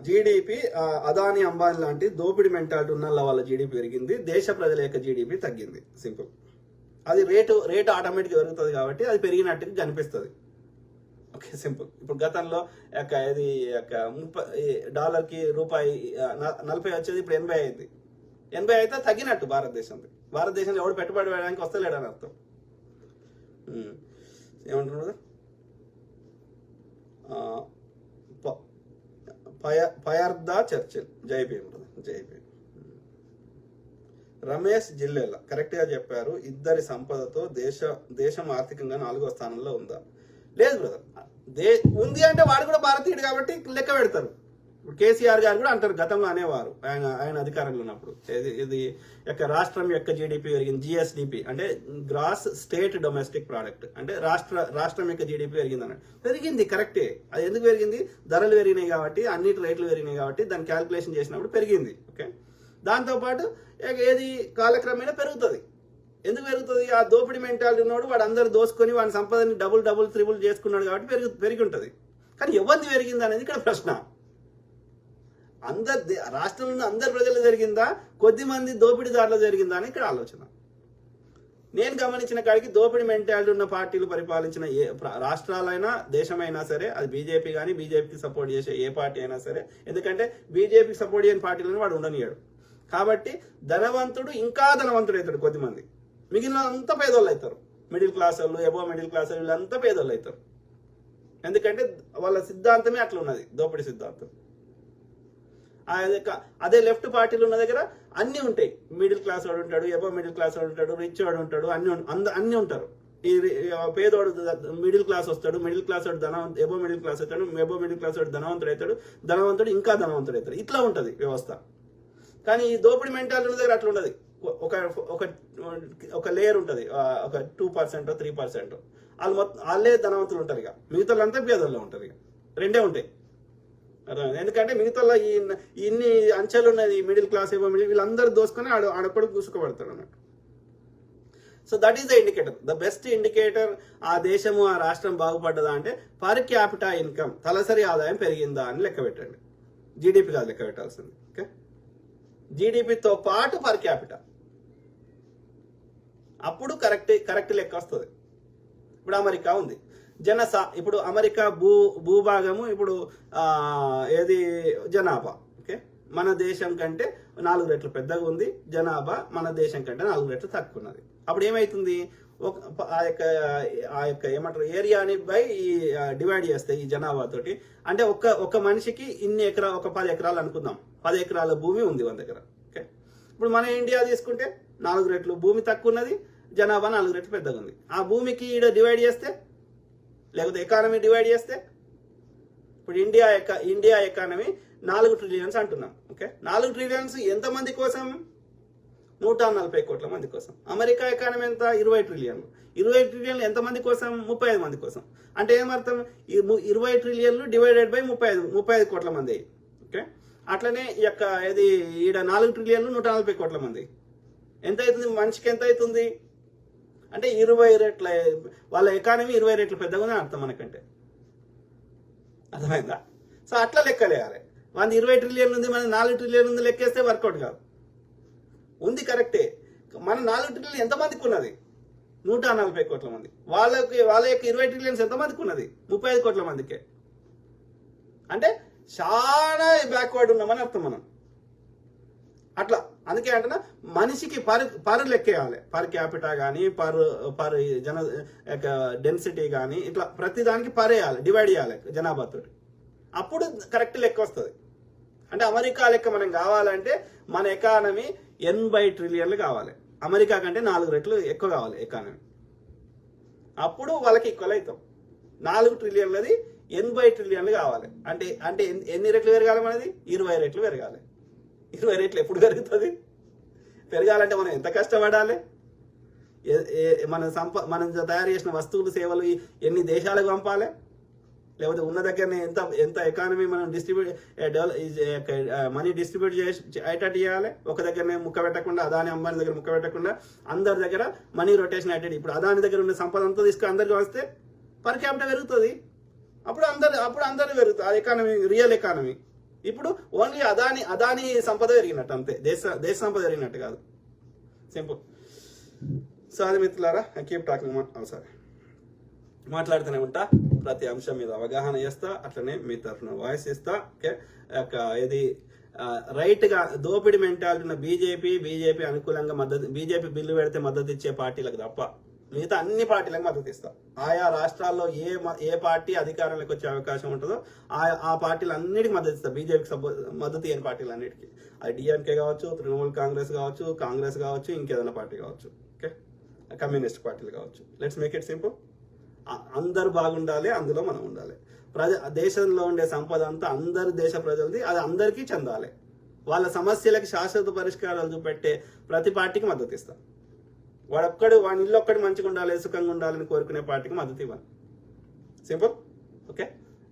GDP Adani Ambani లాంటి దోపిడి mentality ఉన్న వాళ్ళ జీడిపి పెరిగింది, దేశ ప్రజల యొక్క జీడిపి తగ్గింది. సింపుల్. అది రేటు ఆటోమేటిక్గా పెరుగుతుంది కాబట్టి అది పెరిగినట్టుగా కనిపిస్తుంది. Okay, simple. ఇప్పుడు గతంలో ఇది డాలర్కి రూపాయి 40 వచ్చేది, ఇప్పుడు 80 అయింది. 80 అయితే తగ్గినట్టు భారతదేశంలో ఎవడు పెట్టుబడి పెట్టడానికి వస్తలేడని అర్థం. ఏమంటున్నారు? పయర్ద చర్చిల్. జైపీ. రమేష్ జిల్లెల కరెక్ట్గా చెప్పారు. ఇద్దరి సంపదతో దేశం ఆర్థికంగా 4వ స్థానంలో ఉందా? లేదు బ్రదర్. ఉంది అంటే వాడు కూడా భారతీయుడు కాబట్టి లెక్క పెడతారు. కేసీఆర్ గారు కూడా అంటారు, గతంలో అనేవారు ఆయన అధికారంలో ఉన్నప్పుడు. ఇది యొక్క రాష్ట్రం యొక్క జీడిపి పెరిగింది, జిఎస్డిపి అంటే గ్రాస్ స్టేట్ డొమెస్టిక్ ప్రోడక్ట్, అంటే రాష్ట్రం యొక్క జీడిపి పెరిగింది అన్నట్టు. పెరిగింది, కరెక్టే. అది ఎందుకు పెరిగింది? ధరలు పెరిగినాయి కాబట్టి, అన్నిటి రేట్లు పెరిగినాయి కాబట్టి దాన్ని క్యాల్కులేషన్ చేసినప్పుడు పెరిగింది. ఓకే, దాంతోపాటు ఏది కాలక్రమేణా పెరుగుతుంది. ఎందుకు పెరుగుతుంది? ఆ దోపిడీ మెంటాలిటీ ఉన్నాడు, వాడు అందరు దోసుకొని వాడి సంపదని డబుల్ త్రిబుల్ చేసుకున్నాడు కాబట్టి పెరిగి ఉంటుంది. కానీ ఎవరిది పెరిగింది అనేది ఇక్కడ ప్రశ్న. రాష్ట్రంలో ఉన్న అందరి ప్రజలు జరిగిందా, కొద్ది మంది దోపిడీదారులు జరిగిందా అని ఇక్కడ ఆలోచన. నేను గమనించిన కాడికి దోపిడీ మెంటాలిటీ ఉన్న పార్టీలు పరిపాలించిన ఏ రాష్ట్రాలైనా దేశమైనా సరే, అది బీజేపీ కానీ బీజేపీకి సపోర్ట్ చేసే ఏ పార్టీ అయినా సరే, ఎందుకంటే బీజేపీకి సపోర్ట్ చేయని పార్టీలను వాడు ఉండనియాడు. కాబట్టి ధనవంతుడు ఇంకా ధనవంతుడు అవుతాడు కొద్దిమంది, మిగిలిన అంతా పేదోళ్ళు అవుతారు. మిడిల్ క్లాస్ వాళ్ళు, ఎబో మిడిల్ క్లాస్ వాళ్ళు వీళ్ళంతా పేదోళ్ళు అవుతారు. ఎందుకంటే వాళ్ళ సిద్ధాంతమే అట్లా ఉన్నది, దోపిడీ సిద్ధాంతం. అదే లెఫ్ట్ పార్టీలు ఉన్న దగ్గర అన్నీ ఉంటాయి. మిడిల్ క్లాస్ వాడు ఉంటాడు, ఎబో మిడిల్ క్లాస్ వాడు ఉంటాడు, రిచ్ వాడు ఉంటాడు, అన్ని ఉంటారు. ఈ పేదవాడు మిడిల్ క్లాస్ వస్తాడు, మిడిల్ క్లాస్ వాడు ఎబో మిడిల్ క్లాస్ అవుతాడు, ఎబో మిడిల్ క్లాస్ వాడు ధనవంతుడు అవుతాడు, ధనవంతుడు ఇంకా ధనవంతుడు అవుతాడు. ఇట్లా ఉంటుంది వ్యవస్థ. కానీ ఈ దోపిడీ మెంటాలిటీ ఉన్న దగ్గర అట్లా ఉండదు. ఒక లేయర్ ఉంటుంది, ఒక 2% 3%. వాళ్ళే ధనవంతులు ఉంటారు. ఇక మిగతా వాళ్ళంతా పేదల్లో ఉంటారు. ఇక రెండే ఉంటాయి. ఎందుకంటే మిగతా ఇన్ని అంచెలు ఉన్నది, మిడిల్ క్లాస్ ఏమో వీళ్ళందరూ దోసుకొని ఆడొక్కడు కూసుకోబడతాడు అన్నట్టు. So that is the indicator. The best indicator ఆ దేశము ఆ రాష్ట్రం బాగుపడ్డదా అంటే పర్ క్యాపిటా ఇన్కమ్, తలసరి ఆదాయం పెరిగిందా అని లెక్క పెట్టండి. జీడిపి కాదు లెక్క పెట్టాల్సింది. ఓకే, జీడిపితో పాటు పర్ క్యాపిటా, అప్పుడు కరెక్ట్ లెక్క వస్తుంది. ఇప్పుడు అమెరికా ఉంది, ఇప్పుడు అమెరికా భూభాగము ఇప్పుడు ఏది జనాభా. ఓకే, మన దేశం కంటే 4 రెట్లు పెద్దగా ఉంది, జనాభా మన దేశం కంటే 4 రెట్లు తక్కువ ఉన్నది. అప్పుడు ఏమైతుంది? ఆ యొక్క ఏమంటారు ఏరియాని బై డివైడ్ చేస్తే ఈ జనాభా తోటి, అంటే ఒక మనిషికి ఇన్ని ఒక 10 ఎకరాలు అనుకుందాం. 10 ఎకరాల భూమి ఉంది మన దగ్గర. ఓకే, ఇప్పుడు మన ఇండియా తీసుకుంటే 4 రెట్లు భూమి తక్కువ ఉన్నది, జనాభా 4 రెట్లు పెద్దగా ఉంది. ఆ భూమికి ఈడ డివైడ్ చేస్తే, లేకపోతే ఎకానమీ డివైడ్ చేస్తే, ఇప్పుడు ఇండియా ఎకానమీ 4 ట్రిలియన్స్ అంటున్నాం. ఓకే, 4 ట్రిలియన్స్ ఎంతమంది కోసం? 140 కోట్ల మంది కోసం. అమెరికా ఎకానమీ ఎంత? 20 ట్రిలియన్లు. 20 ట్రిలియన్లు ఎంతమంది కోసం? 35 మంది కోసం. అంటే ఏమర్థం? 20 ట్రిలియన్లు డివైడెడ్ బై 35 కోట్ల మంది. ఓకే, అట్లనే ఈడ 4 ట్రిలియన్లు 140 కోట్ల మంది. ఎంత అవుతుంది? మనిషికి ఎంత అవుతుంది అంటే 20 రెట్ల, వాళ్ళ ఎకానమీ 20 రెట్లు పెద్దగా ఉందని అర్థం మనకంటే. అర్థమైందా? సో అట్లా లెక్కలేయాలి. మన 20 ట్రిలియన్ ఉంది, మన 4 ట్రిలియన్ ఉంది, లెక్కేస్తే వర్కౌట్ కాదు. ఉంది కరెక్టే, మన 4 ట్రిలియన్ ఎంతమందికి ఉన్నది? 140 కోట్ల మంది. వాళ్ళ యొక్క 20 ట్రిలియన్స్ ఎంతమందికి ఉన్నది? 35 కోట్ల మందికే. అంటే చాలా బ్యాక్వర్డ్ ఉన్నామని అర్థం మనం. అట్లా అందుకే అంటున్నా, మనిషికి పర్ లెక్కేయాలి. పర్ క్యాపిటా కానీ, పర్ జన డెన్సిటీ కానీ, ఇట్లా ప్రతి దానికి పర్ వేయాలి, డివైడ్ చేయాలి జనాభాతో. అప్పుడు కరెక్ట్ లెక్క వస్తుంది. అంటే అమెరికా లెక్క మనం కావాలంటే మన ఎకానమీ 80 ట్రిలియన్లు కావాలి. అమెరికా కంటే 4 రెట్లు ఎక్కువ కావాలి ఎకానమీ. అప్పుడు వాళ్ళకి ఈక్వల్ అవుతాం. 4 ట్రిలియన్లది 80 ట్రిలియన్లు కావాలి. అంటే ఎన్ని రెట్లు పెరగాలి మనది? 20 రెట్లు పెరగాలి. 20 రెట్లు ఎప్పుడు పెరుగుతుంది? పెరగాలంటే మనం ఎంత కష్టపడాలి? మనం తయారు చేసిన వస్తువులు సేవలు ఎన్ని దేశాలకు పంపాలి? లేకపోతే ఉన్న దగ్గరనే ఎంత ఎకానమీ మనం మనీ డిస్ట్రిబ్యూట్ అయ్యేటట్టు చేయాలి. ఒక దగ్గరనే ముక్క పెట్టకుండా, అదాని అంబానీ దగ్గర ముక్క పెట్టకుండా అందరి దగ్గర మనీ రొటేషన్ అయ్యేటట్టు. ఇప్పుడు అదాని దగ్గర ఉన్న సంపద అంతా తీసుకుని అందరికి వస్తే పర్ క్యాపిటల్ పెరుగుతుంది. అప్పుడు అందరు పెరుగుతుంది ఆ ఎకానమీ, రియల్ ఎకానమీ. ఇప్పుడు ఓన్లీ అదాని సంపద పెరిగినట్టు అంతే, దేశ సంపద పెరిగినట్టు కాదు. సింపుల్. సో అది మిత్రులారా, ఐ కీప్ టాకింగ్. సారీ, మాట్లాడుతూనే ఉంటా, ప్రతి అంశం మీద అవగాహన చేస్తా, అట్లనే మీ తరఫున వాయిస్ ఇస్తా. ఓకే, ఇది రైట్ గా దోపిడి మెంటాలిటీ ఉన్న బీజేపీ అనుకూలంగా మద్దతు, బీజేపీ బిల్లు పెడితే మద్దతు ఇచ్చే పార్టీలకు తప్ప మిగతా అన్ని పార్టీలకు మద్దతు ఇస్తా. ఆయా రాష్ట్రాల్లో ఏ పార్టీ అధికారంలోకి వచ్చే అవకాశం ఉంటుందో ఆ పార్టీలు అన్నిటికీ మద్దతు ఇస్తా. బీజేపీకి మద్దతు ఇయ్యని పార్టీలు అన్నిటికీ, అది డిఎంకే కావచ్చు, తృణమూల్ కాంగ్రెస్ కావచ్చు, ఇంకేదైనా పార్టీ కావచ్చు, ఓకే, కమ్యూనిస్ట్ పార్టీలు కావచ్చు. Let's make it simple. అందరు బాగుండాలి, అందులో మనం ఉండాలి. దేశంలో ఉండే సంపద అంతా అందరు దేశ ప్రజలది, అది అందరికీ చెందాలి. వాళ్ళ సమస్యలకి శాశ్వత పరిష్కారాలు చూపెట్టే ప్రతి పార్టీకి మద్దతు ఇస్తాం. వాడి ఇల్లు ఒక్కటి మంచిగా ఉండాలి, సుఖంగా ఉండాలని కోరుకునే పార్టీకి మద్దతు ఇవ్వాలి. సింపుల్. ఓకే.